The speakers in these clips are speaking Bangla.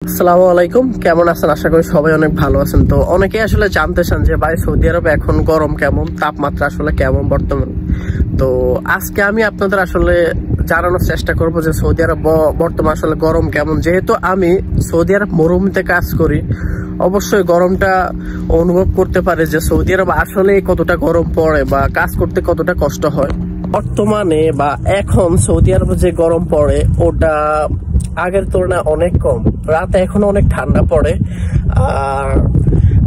আসসালামু আলাইকুম, কেমন আছেন? আশা করি সবাই অনেক ভালো আছেন। তো অনেকে আসলে জানতে চান যে ভাই সৌদি আরবে এখন গরম কেমন, তাপমাত্রা আসলে কেমন বর্তমান। তো আজকে আমি আপনাদের আসলে জানানোর চেষ্টা করব যে সৌদি আরব বর্তমান আসলে গরম কেমন। যেহেতু আমি সৌদি আরব মরুভূমিতে কাজ করি, অবশ্যই গরমটা অনুভব করতে পারে যে সৌদি আরব আসলে কতটা গরম পড়ে বা কাজ করতে কতটা কষ্ট হয়। বর্তমানে বা এখন সৌদি আরবে যে গরম পড়ে ওটা আগের তুলনায় অনেক কম। রাতে এখন অনেক ঠান্ডা পড়ে, আর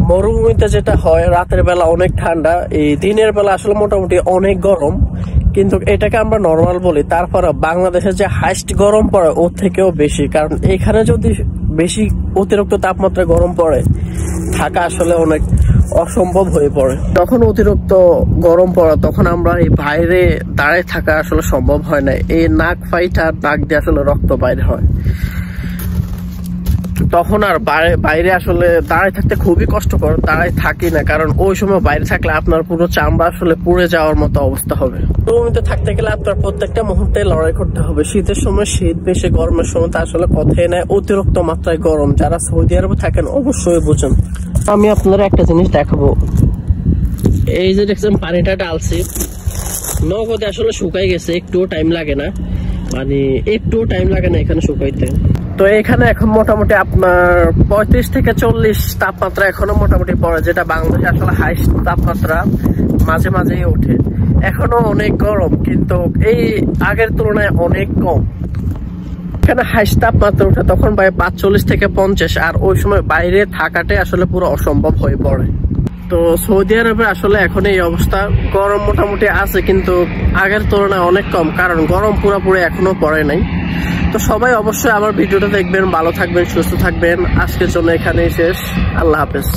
মরুভূমিতে যেটা হয় রাতের বেলা অনেক ঠান্ডা, এই দিনের বেলা আসলে মোটামুটি অনেক গরম। কিন্তু এটাকে আমরা নর্মাল বলি, তারপরে বাংলাদেশের যে হাইস্ট গরম পড়ে ওর থেকেও বেশি। কারণ এখানে যদি বেশি অতিরিক্ত তাপমাত্রা গরম পড়ে থাকা আসলে অনেক অসম্ভব হয়ে পড়ে। যখন অতিরিক্ত গরম পড়ে তখন আমরা এই বাইরে দাঁড়িয়ে থাকা আসলে সম্ভব হয় না। এই নাক ফাইটা নাক দিয়ে আসলে রক্ত বাইরে হয়, তখন আর বাইরে আসলে দাঁড়ায় থাকতে খুবই কষ্টকর। দাঁড়ায় থাকি না, কারণ ওই সময় বাইরে থাকলে আপনার পুরো চামড়া আসলে পুড়ে যাওয়ার মতো অবস্থা হবে। রুমে থাকতে গেলে আপনার প্রত্যেকটা মুহূর্তে লড়াই করতে হবে। শীতের সময় শীত বেশি, গরমের সময় তা আসলে কথাই নেই, অতিরিক্ত মাত্রায় গরম। যারা সৌদি আরবে থাকেন অবশ্যই বুঝেন। আমি আপনারা একটা জিনিস দেখাবো, এই যে দেখছেন পানিটা ডালছি, নগদে আসলে শুকাই গেছে, একটুও টাইম লাগে না, মানে একটুও টাইম লাগে না এখানে শুকাইতে। তো এখানে এখন মোটামুটি আপনার 35 থেকে 40 তাপমাত্রা এখনো মোটামুটি পড়ে, যেটা বাংলাদেশে আসলে হাইস্ট তাপমাত্রা মাঝে মাঝেই ওঠে। এখনো অনেক গরম, কিন্তু এই আগের তুলনায় অনেক কম। এখানে হাইস্ট তাপমাত্রা ওঠে তখন ভাই 45 থেকে 50, আর ওই সময় বাইরে থাকাটাই আসলে পুরো অসম্ভব হয়ে পড়ে। তো সৌদি আরবে আসলে এখন এই অবস্থা, গরম মোটামুটি আছে কিন্তু আগের তুলনায় অনেক কম, কারণ গরম পুরোপুরি এখনো পড়ে নাই। তো সবাই অবশ্যই আমার ভিডিওটা দেখবেন, ভালো থাকবেন, সুস্থ থাকবেন। আজকের জন্য এখানেই শেষ, আল্লাহ হাফেজ।